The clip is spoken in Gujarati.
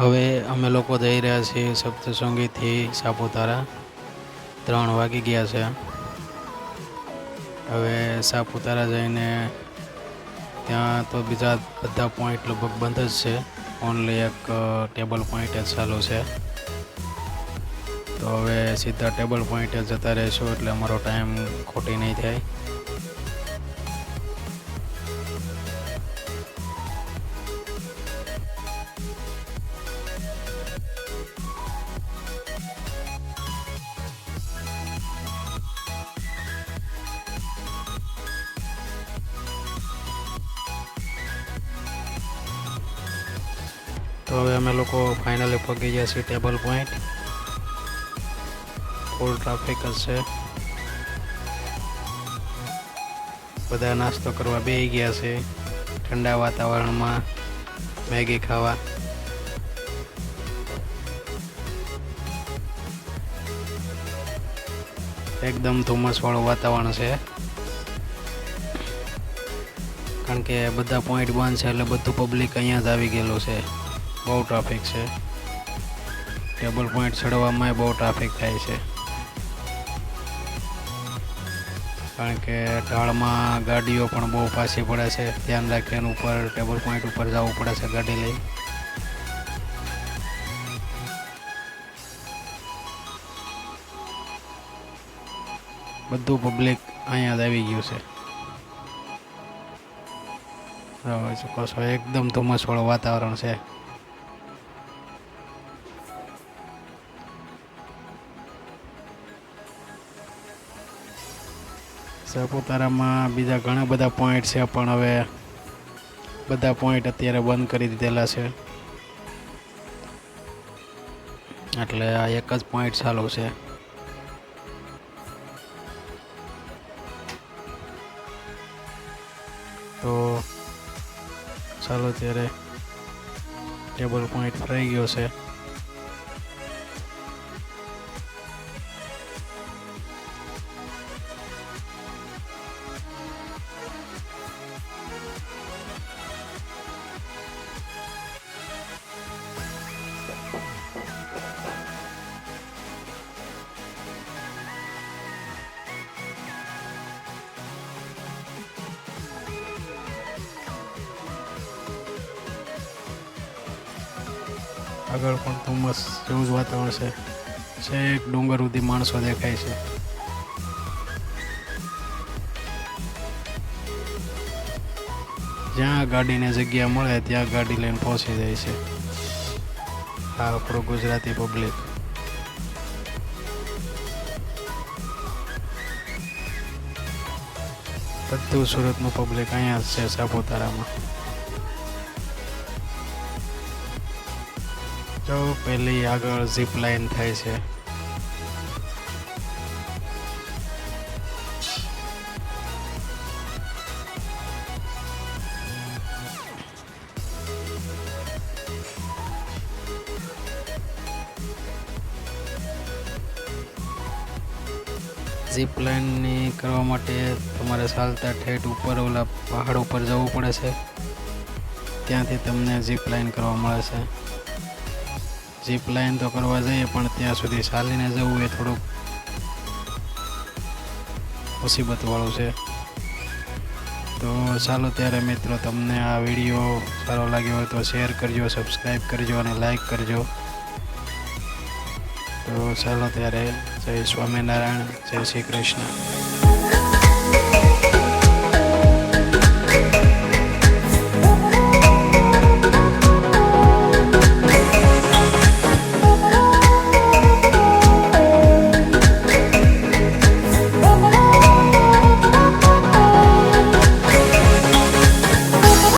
હવે અમે લોકો જઈ રહ્યા છીએ સપ્તશૃંગીથી સાપુતારા. 3 વાગી ગયા છે. હવે સાપુતારા જઈને ત્યાં તો બીજા બધા પોઈન્ટ લગભગ બંધ જ છે. ઓનલી એક ટેબલ પોઈન્ટ જ ચાલુ છે. તો હવે સીધા ટેબલ પોઈન્ટે જતા રહીશું એટલે અમારો ટાઈમ ખોટી નહીં થાય. તો હવે અમે લોકો ફાઇનલી પહોંચી ગયા છીએ ટેબલ પોઈન્ટ. ફૂલ ટ્રાફિક જ છે. બધા નાસ્તો કરવા બેસી ગયા છે ઠંડા વાતાવરણમાં મેગી ખાવા. એકદમ ધુમ્મસવાળું વાતાવરણ છે કારણ કે બધા પોઈન્ટ બંધ છે એટલે બધું પબ્લિક અહીંયા જ આવી ગયેલું છે. બહુ ટ્રાફિક છે. ટેબલ પોઈન્ટ ચડવામાં બહુ ટ્રાફિક થાય છે કારણ કે ઢાળમાં ગાડીઓ પણ બહુ પાછી પડે છે. ધ્યાન રાખીને ઉપર ટેબલ પોઈન્ટ ઉપર જવું પડે છે ગાડી લઈ. બધું પબ્લિક અહીંયા જ આવી ગયું છે. ચૂકો છો એકદમ ધુમ્મસવાળું વાતાવરણ છે. સાપુતારામાં બીજા ઘણા બધા પોઈન્ટ છે પણ હવે બધા પોઈન્ટ અત્યારે બંધ કરી દીધેલા છે એટલે આ એક જ પોઈન્ટ ચાલુ છે. તો ચાલો ત્યારે ટેબલ પોઈન્ટ ફરાઈ ગયો છે. આગળ પણ ધુમ્મસ જેવું જ વાતાવરણ છે. છેક ડુંગર સુધી માણસો દેખાય છે. જ્યાં ગાડીને જગ્યા મળે ત્યાં ગાડી લઈને પહોંચી જાય છે. આ આપણું ગુજરાતી પબ્લિક. બધું સુરતનું પબ્લિક અહીંયા જ છે સાપુતારામાં. જો પેલી આગળ ઝીપ લાઈન થાય છે. ઝીપ લાઈનની કરવા માટે તમારે ચાલતા ઠેઠ ઉપર ઓલા પહાડ ઉપર જવું પડે છે. ત્યાંથી તમને ઝીપ લાઈન કરવા મળે છે. ઝીપ લાઈન તો કરવા જઈએ પણ ત્યાં સુધી ચાલીને જવું એ થોડુંક મુસીબતવાળું છે. તો ચાલો ત્યારે મિત્રો, તમને આ વિડીયો સારો લાગ્યો હોય તો શેર કરજો, સબસ્ક્રાઈબ કરજો અને લાઈક કરજો. તો ચાલો ત્યારે જય સ્વામિનારાયણ, જય શ્રી કૃષ્ણ.